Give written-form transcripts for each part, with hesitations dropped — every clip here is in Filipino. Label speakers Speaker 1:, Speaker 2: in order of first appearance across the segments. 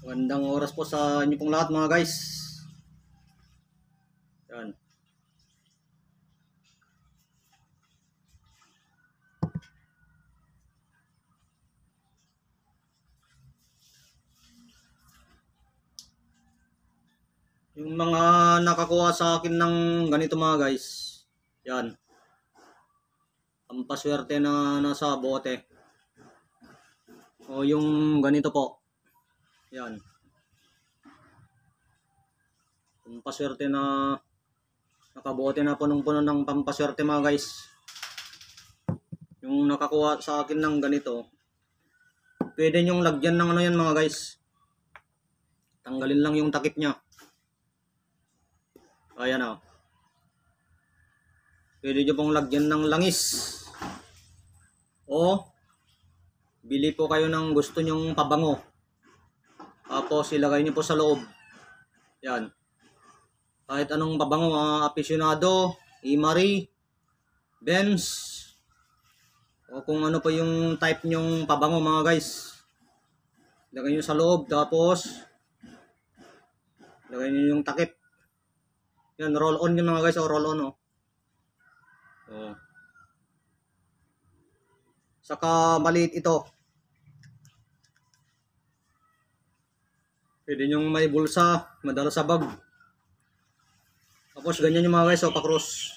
Speaker 1: Magandang oras po sa inyo pong lahat mga guys. Yan. Yung mga nakakuha sa akin ng ganito mga guys. Yan. Ang paswerte na nasa bote. O yung ganito po. Yan. Ang paswerte na nakabote na punong-puno ng pampaswerte mga guys. Yung nakakuha sa akin ng ganito, pwede nyong lagyan ng ano yan mga guys. Tanggalin lang yung takip nya. Ayan o. Pwede nyo pong lagyan ng langis. O bili po kayo ng gusto nyong pabango. Tapos ilagay nyo po sa loob. Yan. Kahit anong pabango, aficionado, Imari, Benz, o kung ano pa yung type nyong pabango mga guys. Ilagay nyo sa loob, tapos ilagay nyo yung takip. Yan, roll on yung mga guys, o roll on o. Saka maliit ito. Pwede nyong may bulsa, madala sa bag. Tapos ganyan yung mga guys, o pa-cross.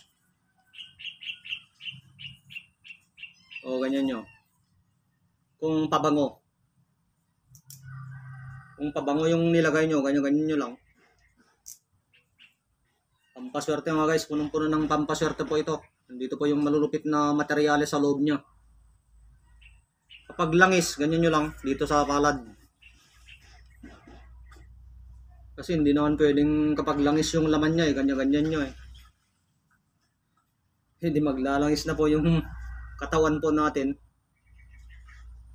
Speaker 1: O ganyan nyo. Kung pabango. Kung pabango yung nilagay nyo, ganyan nyo lang. Pampaswerte mga guys, punong-puno ng pampaswerte po ito. Nandito po yung malulupit na materyales sa loob niya. Kapag langis, ganyan nyo lang dito sa palad. Kasi hindi naman pwedeng kapag langis yung laman niya ganyan-ganyan nyo Hindi maglalangis na po yung katawan po natin.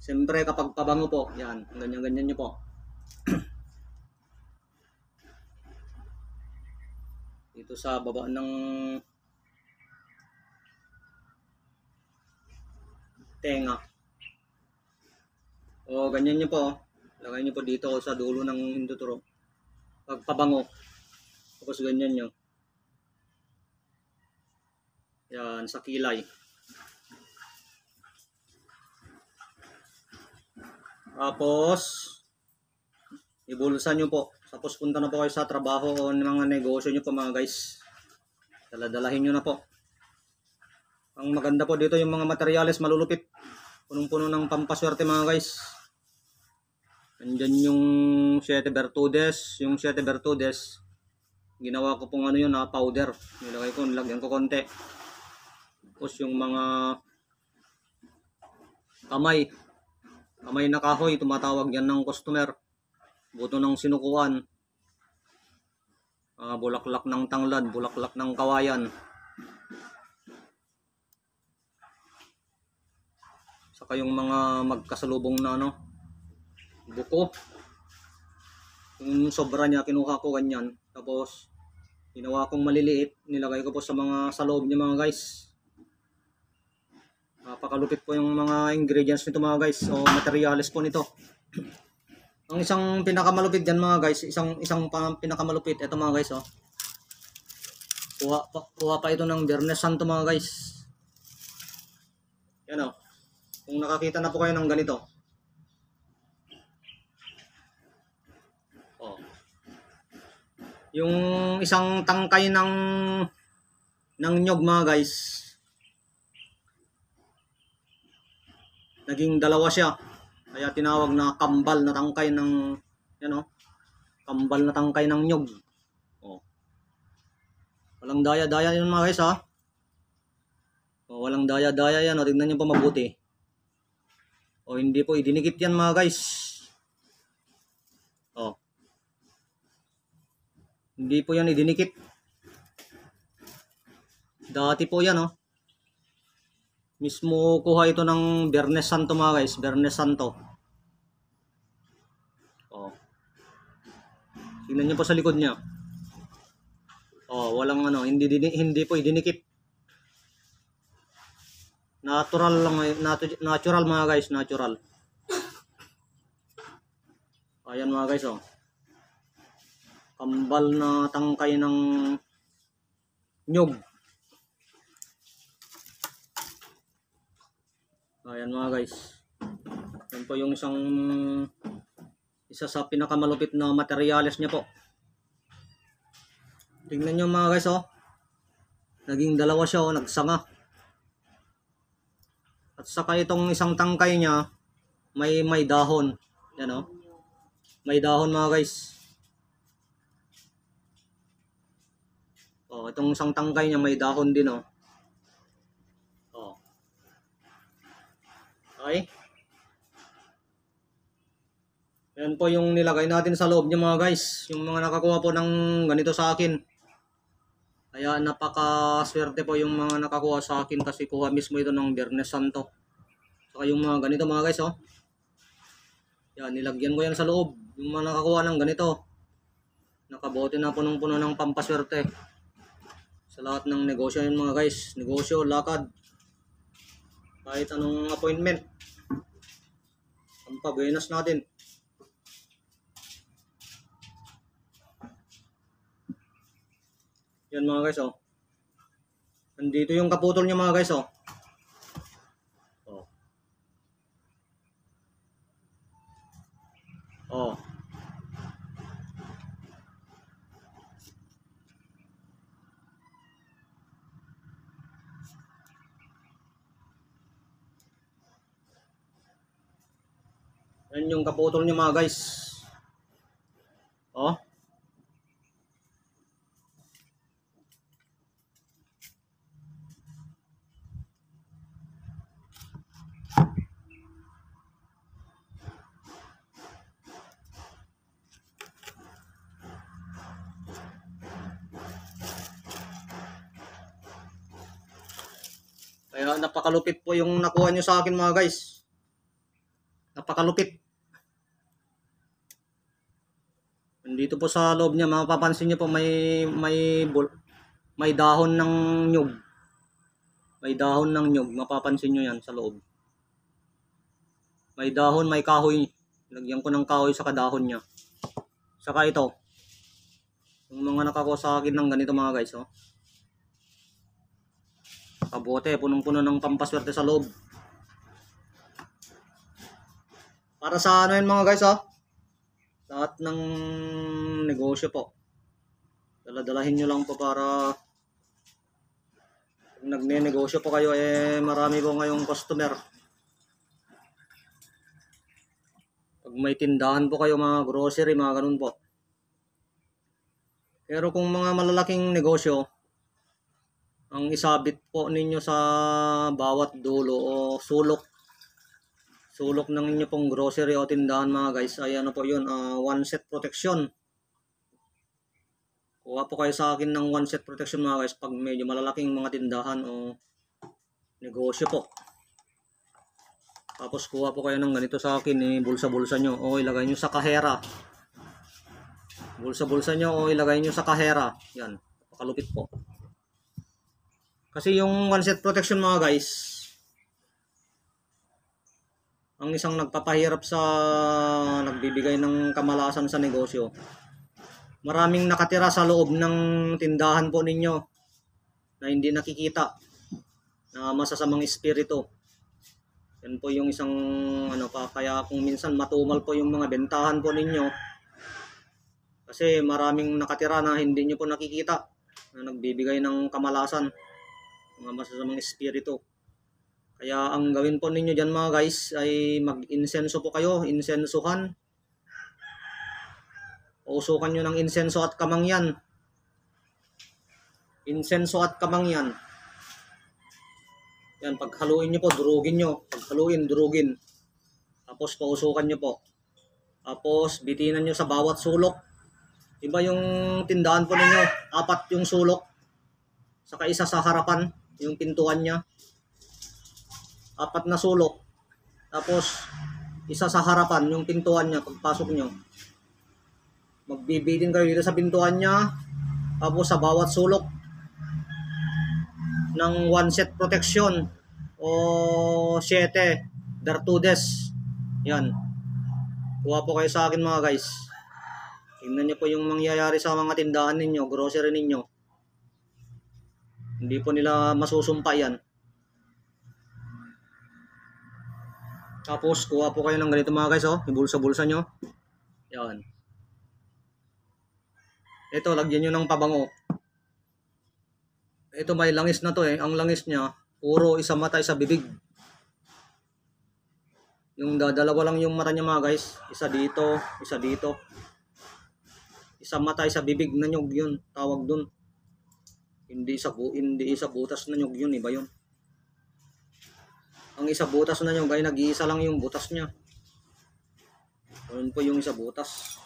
Speaker 1: Siyempre kapag pabango po, yan, ganyan-ganyan nyo po. Dito sa baba ng tenga. O ganyan nyo po. Lagay nyo po dito sa dulo ng hinduturo. Pagpabango. Tapos ganyan nyo. Yan, sa kilay. Tapos ibulsan nyo po. Tapos punta na po kayo sa trabaho o mga negosyo nyo po mga guys. Daladalahin nyo na po. Ang maganda po dito yung mga materyales malulupit. Punong-puno ng pampaswerte mga guys. Andyan yung 7 Virtudes. Yung 7 Virtudes, ginawa ko pong ano yun powder. Nilagyan ko konti. Tapos yung mga kamay na kahoy, tumatawag yan ng customer. Buto ng sinukuan, bulaklak ng tanglad, bulaklak ng kawayan. Saka yung mga magkasalubong na buko. Yung sobra niya, kinuha ko ganyan. Tapos ginawa kong maliliit, nilagay ko po sa loob niya mga guys. Napakalupit po yung mga ingredients nito mga guys, o materials po nito. Ang isang pinakamalupit dyan mga guys, isang pinakamalupit, ito mga guys kuha pa ito ng Biyernes Santo mga guys. Yan kung nakakita na po kayo ng ganito. Yung isang tangkay ng nyog mga guys, naging dalawa siya. Kaya tinawag na kambal na tangkay ng kambal na tangkay ng nyog. Walang daya-daya yun mga guys walang daya-daya yan. Tignan niyo pa mabuti. Hindi po idinikit yan mga guys. Hindi po yan idinikit. Dati po yan mismo kuha ito ng Biyernes Santo mga guys, Biyernes Santo. Tingnan niyo po sa likod niya. Walang hindi po idinikit. Natural lang, natural mga guys, natural. Ayan mga guys, oh. Kambal na tangkay ng nyug. Ayan mga guys. Yan po yung isa sa pinakamalupit na materyales niya po. Tingnan nyo mga guys, oh. Naging dalawa siya, oh, nagsanga. At saka itong isang tangkay niya, may dahon. Yan, oh. May dahon mga guys. Oh, itong isang tangkay niya may dahon din, oh. Oh. Okay. Yan po yung nilagay natin sa loob niya mga guys. Yung mga nakakuha po ng ganito sa akin. Kaya napakaswerte po yung mga nakakuha sa akin kasi kuha mismo ito ng Biyernes Santo. Saka yung mga ganito mga guys, oh. Yan, nilagyan ko yan sa loob. Yung mga nakakuha ng ganito. Nakabote na punong-puno ng pampaswerte. Sa lahat ng negosyo yun mga guys. Negosyo, lakad. Kahit anong appointment. Pampabuenas natin. Yan mga guys, oh. Nandito yung kaputol niya mga guys, oh. Oh. Oh. Yan yung kaputol niya mga guys. Oh. Kaya napakalupit po yung nakuha nyo sa akin mga guys. Napakalupit. Nandito po sa loob niya, mapapansin niyo po may dahon ng nyug. May dahon ng nyug, mapapansin niyo yan sa loob. May dahon, may kahoy. Lagyan ko ng kahoy sa kadahon niya. Saka ito. Yung mga nakakuha sa akin ng ganito mga guys, oh. Kabote, punong-puno ng pampaswerte sa loob. Para sa ano yun mga guys, oh. Lahat ng negosyo po. Daladalahin nyo lang po para kung nagne-negosyo po kayo, marami po ngayong customer. Pag may tindahan po kayo, mga grocery, mga ganun po. Pero kung mga malalaking negosyo, ang isabit po ninyo sa bawat dulo o sulok ng inyo pong grocery o tindahan mga guys ay ano po yun, one set protection. Kuha po kayo sa akin ng one set protection mga guys pag medyo malalaking mga tindahan o negosyo po. Tapos kuha po kayo ng ganito sa akin, bulsa-bulsa nyo o ilagay nyo sa kahera. Bulsa-bulsa nyo o ilagay nyo sa kahera. Yan, pakalupit po. Kasi yung one set protection mga guys, ang isang nagpapahirap sa nagbibigay ng kamalasan sa negosyo, maraming nakatira sa loob ng tindahan po ninyo na hindi nakikita, na masasamang espiritu. Yan po yung isang ano pa, kaya kung minsan matumal po yung mga bentahan po ninyo kasi maraming nakatira na hindi nyo po nakikita na nagbibigay ng kamalasan, mga masasamang espiritu. Kaya ang gawin po ninyo dyan mga guys ay mag-insenso po kayo, insensuhan. Usukan nyo ng insenso at kamangyan. Insenso at kamangyan. Yan, paghaluin nyo po, durugin nyo. Paghaluin, durugin. Tapos pausukan nyo po. Tapos bitinan nyo sa bawat sulok. Iba yung tindahan po ninyo, 4 yung sulok. Saka isa sa harapan, yung pintuan niya. 4 na sulok. Tapos isa sa harapan, yung pintuan niya pagpasok nyo. Magbibitin kayo dito sa pintuan niya. Tapos sa bawat sulok ng one set protection o 7 virtudes. Yan. Kuha po kayo sa akin mga guys. Tingnan nyo po yung mangyayari sa mga tindahan ninyo, grocery ninyo. Hindi po nila masusumpa yan. Tapos kuha po kayo ng ganito mga guys, oh. Ibulsa-bulsa nyo. Yan. Ito, lagyan nyo ng pabango. Ito may langis na to eh. Ang langis niya, puro isang mata, isa bibig. Yung dalawa lang yung mata niya mga guys. Isa dito, isa dito. Isang mata, isa bibig na nyug yun. Tawag dun. Hindi isa butas na nyug yun. Iba yun. Ang isa butas na nyug ay nag-iisa lang yung butas niya. Ayun po yung isa butas.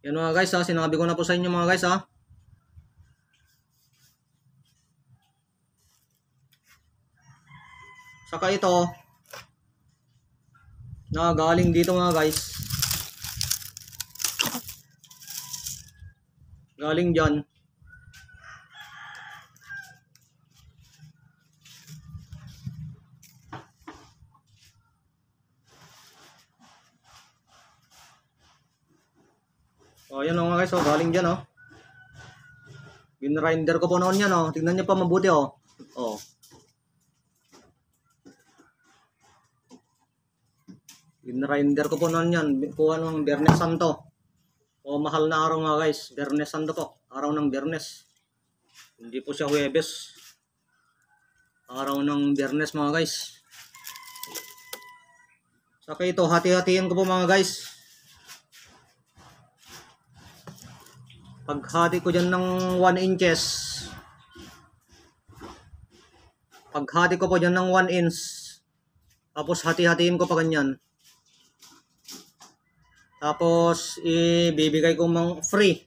Speaker 1: Yan mga guys ha. Sinabi ko na po sa inyo mga guys ha. Saka ito, na galing dito mga guys. Galing dyan. O, yan mga guys, galing dyan Ginrinder ko po noon yan Tignan nyo pa mabuti Ginrinder ko po noon yan. Kuha ng Biyernes Santo. Mahal na araw mga guys. Biyernes Santo po. Araw ng Biyernes. Hindi po siya Huwebes. Araw ng Biyernes mga guys. Saka ito, hati-hatiin ko po mga guys. Paghati ko dyan ng 1 inches. Paghati ko po dyan ng 1 inch. Tapos hati-hatiin ko pa ganyan. Tapos ibibigay ko free.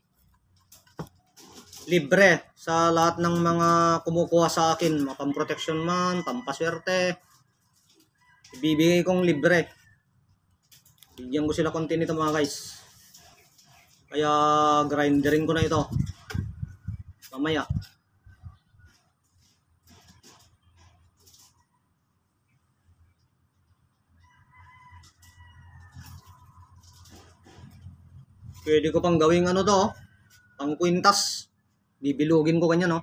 Speaker 1: Libre sa lahat ng mga kumukuha sa akin. Mga pamproteksyon man, pampaswerte. Ibibigay kong libre. Bigyan ko sila konti nito mga guys. Kaya grinderin ko na ito. Mamaya. Pwede ko pang gawing pang kwintas. Bibilugin ko ganyan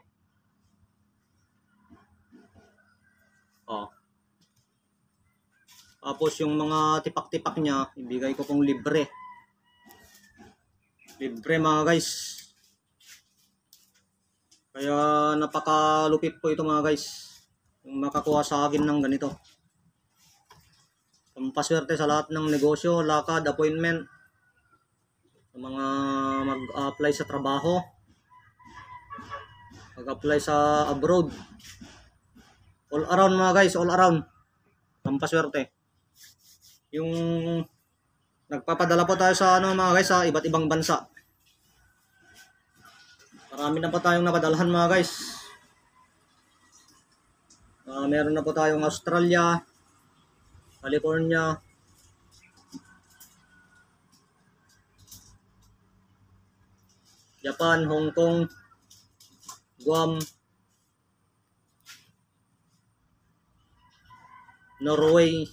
Speaker 1: Tapos yung mga tipak-tipak niya, ibigay ko pong libre. Libre mga guys. Kaya napakalupit po ito mga guys. Yung makakuha sa akin ng ganito. Pampaswerte sa lahat ng negosyo, lakad, appointment. Sa mga mag-apply sa trabaho. Mag-apply sa abroad. All around mga guys, all around. Pampaswerte. Yung nagpapadala po tayo sa mga guys sa iba't ibang bansa. Marami na po tayong napadalahan mga guys. Meron na po tayong Australia, California, Japan, Hong Kong, Guam, Norway,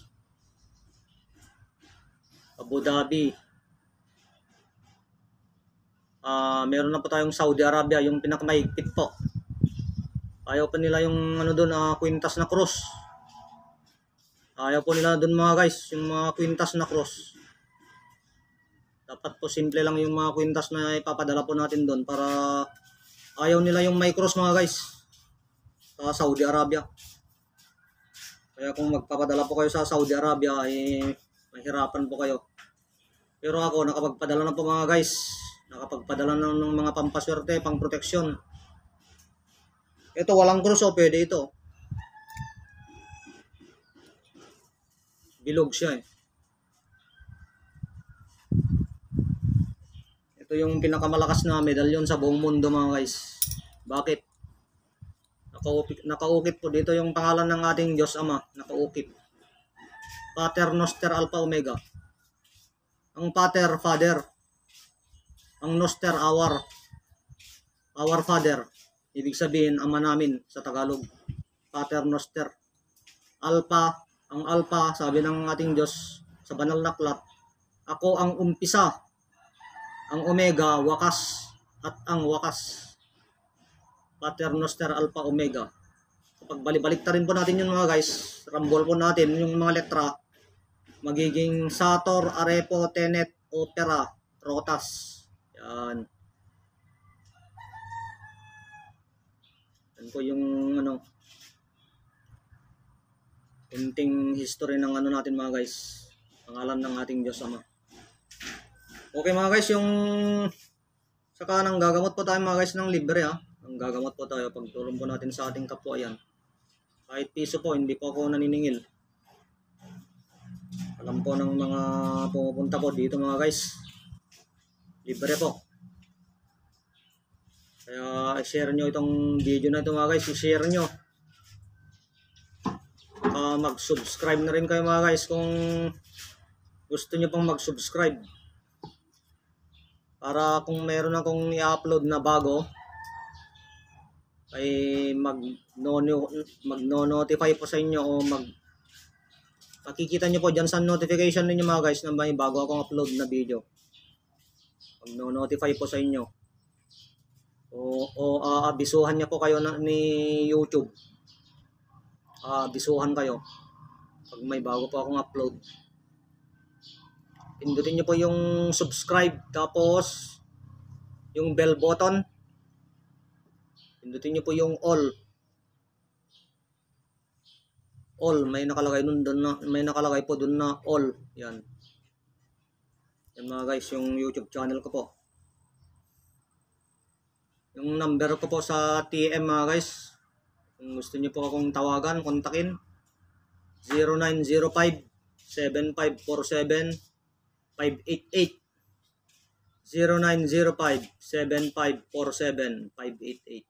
Speaker 1: Abu Dhabi. Meron na po tayong Saudi Arabia, yung pinakamahigpit po. Ayaw pa nila yung doon, kwintas na cross. Ayaw po nila doon mga guys, yung mga kwintas na cross. Dapat po simple lang yung mga kwintas na ipapadala po natin doon para ayaw nila yung may cross mga guys sa Saudi Arabia. Kaya kung magpapadala po kayo sa Saudi Arabia mahirapan po kayo. Pero ako nakapagpadala na po mga guys. Nakapagpadala na ng mga pampaswerte, pang proteksyon. Ito walang cross pwede ito. Bilog siya Ito yung pinakamalakas na medalyon sa buong mundo mga guys. Bakit? Nakaukit po dito yung pangalan ng ating Diyos Ama. Nakaukit. Pater Noster Alpha Omega. Ang Pater, Father. Ang Noster, Our Father. Ibig sabihin, Ama namin sa Tagalog. Pater Noster. Alpha, ang Alpha, sabi ng ating Diyos sa banal na aklat, ako ang umpisa, ang Omega, wakas, at ang wakas. Pater Noster Alpha Omega. Kapag balik rin po natin yun mga guys, rambol po natin yung mga letra, magiging Sator, Arepo, Tenet, Opera, Rotas. Yan. Yan po yung ano, kunting history ng ano natin mga guys. Pangalan ng ating Diyos Ama. Okay mga guys, yung saka nang gagamot po tayo mga guys ng libre ha. Ang gagamot po tayo, pagtulong po natin sa ating kapwa yan. Kahit piso po, hindi po ako naniningil. Alam po ng mga pumupunta po dito mga guys. Libre po. Kaya i-share nyo itong video na ito mga guys. I-share nyo. Mag-subscribe na rin kayo mga guys kung gusto nyo pang mag-subscribe. Para kung meron akong i-upload na bago, ay mag-notify po sa inyo o makikita nyo po dyan sa notification ninyo mga guys na may bago akong upload na video. Mag-notify po sa inyo. O abisuhan niya po kayo ni YouTube. Abisuhan kayo pag may bago po akong upload. Pindutin nyo po yung subscribe, tapos yung bell button. Pindutin nyo po yung all. All, may nakalagay doon na, may nakalagay po doon na all. Yan. Yan mga guys, yung YouTube channel ko po. Yung number ko po sa TM mga guys. Kung gusto niyo po akong tawagan, kontakin 0905-7547-588. 0905-7547-588.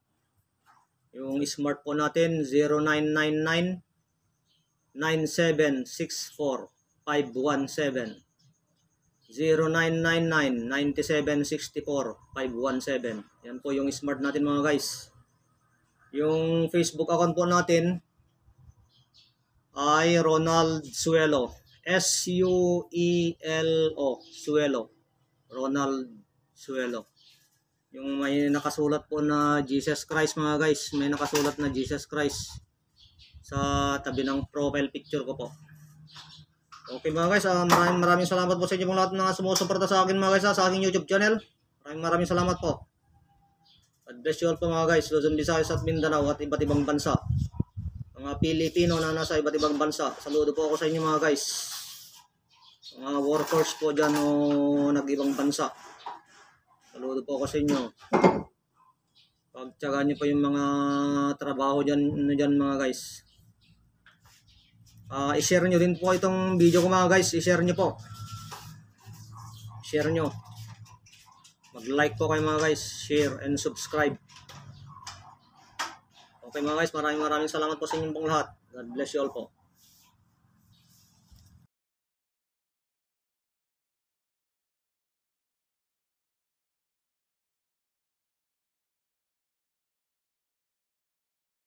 Speaker 1: Yung smart po natin 0999-9764-517. 0999-9764-517. Yan po yung smart natin mga guys. Yung Facebook account po natin ay Ronald Suelo. S-U-E-L-O. Suelo. Ronald Suelo. Yung may nakasulat po na Jesus Christ mga guys. May nakasulat na Jesus Christ sa tabi ng profile picture ko po. Okay mga guys, maraming salamat po sa inyo lahat na sumusuporta sa akin mga guys sa aking YouTube channel. Maraming salamat po. God bless you all po mga guys, Luzon, Visayas at Mindanao at iba't ibang bansa. Mga Pilipino na nasa iba't ibang bansa, saludo po ako sa inyo mga guys. Mga workers po dyan o nag-ibang bansa, saludo po ako sa inyo. Pagtyagaan nyo po yung mga trabaho dyan mga guys. I-share nyo rin po itong video ko mga guys. I-share nyo po. Share nyo. Mag-like po kayo mga guys. Share and subscribe. Okay mga guys, maraming salamat po sa inyong pong lahat. God bless you all po.